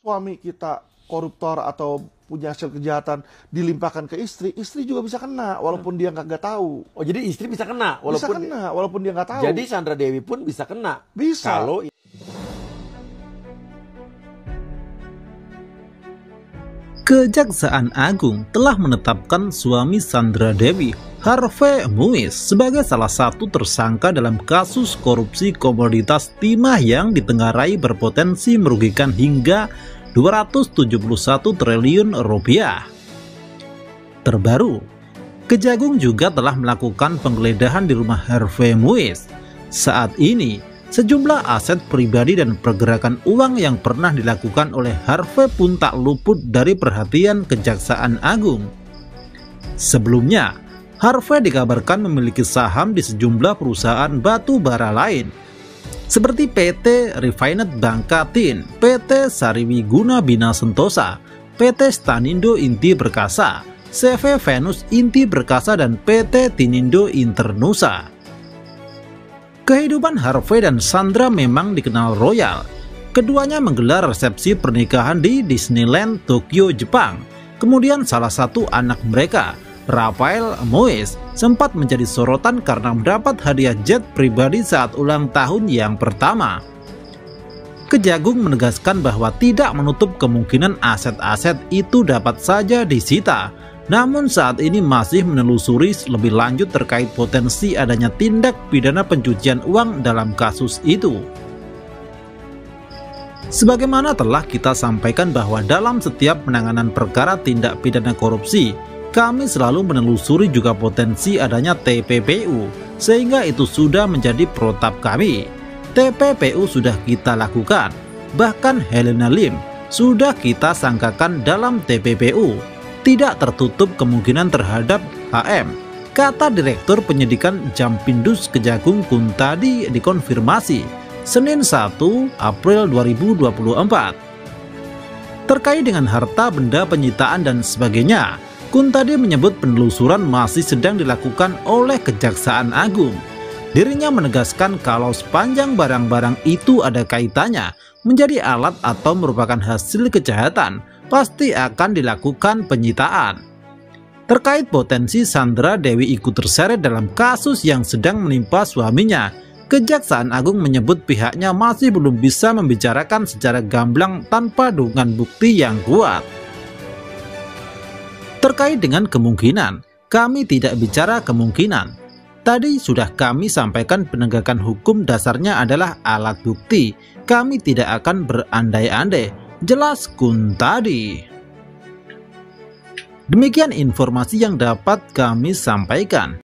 suami kita koruptor atau punya hasil kejahatan dilimpahkan ke istri, istri juga bisa kena walaupun dia nggak tahu. Oh, jadi istri bisa kena walaupun dia nggak tahu. Jadi Sandra Dewi pun bisa kena. Bisa. Kalau Kejaksaan Agung telah menetapkan suami Sandra Dewi, Harvey Muiz, sebagai salah satu tersangka dalam kasus korupsi komoditas timah yang ditengarai berpotensi merugikan hingga 271 triliun rupiah. Terbaru, Kejagung juga telah melakukan penggeledahan di rumah Harvey Muiz. Saat ini, sejumlah aset pribadi dan pergerakan uang yang pernah dilakukan oleh Harvey pun tak luput dari perhatian Kejaksaan Agung. Sebelumnya, Harvey dikabarkan memiliki saham di sejumlah perusahaan batu bara lain, seperti PT Refinet Bangkatin, PT Sariwiguna Bina Sentosa, PT Stanindo Inti Perkasa, CV Venus Inti Perkasa, dan PT Tinindo Internusa. Kehidupan Harvey dan Sandra memang dikenal royal. Keduanya menggelar resepsi pernikahan di Disneyland Tokyo, Jepang. Kemudian salah satu anak mereka, Rafael Muiz, sempat menjadi sorotan karena mendapat hadiah jet pribadi saat ulang tahun yang pertama. Kejagung menegaskan bahwa tidak menutup kemungkinan aset-aset itu dapat saja disita. Namun saat ini masih menelusuri lebih lanjut terkait potensi adanya tindak pidana pencucian uang dalam kasus itu. Sebagaimana telah kita sampaikan bahwa dalam setiap penanganan perkara tindak pidana korupsi, kami selalu menelusuri juga potensi adanya TPPU, sehingga itu sudah menjadi protap kami. TPPU sudah kita lakukan, bahkan Helena Lim sudah kita sangkakan dalam TPPU. Tidak tertutup kemungkinan terhadap HM, kata Direktur Penyidikan Jampindus Kejagung Kuntadi dikonfirmasi Senin 1 April 2024. Terkait dengan harta benda penyitaan dan sebagainya, Kuntadi menyebut penelusuran masih sedang dilakukan oleh Kejaksaan Agung. Dirinya menegaskan kalau sepanjang barang-barang itu ada kaitannya menjadi alat atau merupakan hasil kejahatan, pasti akan dilakukan penyitaan. Terkait potensi Sandra Dewi ikut terseret dalam kasus yang sedang menimpa suaminya, Kejaksaan Agung menyebut pihaknya masih belum bisa membicarakan secara gamblang tanpa dukungan bukti yang kuat. Terkait dengan kemungkinan, kami tidak bicara kemungkinan. Tadi sudah kami sampaikan penegakan hukum dasarnya adalah alat bukti. Kami tidak akan berandai-andai, jelas Kuntadi. Demikian informasi yang dapat kami sampaikan.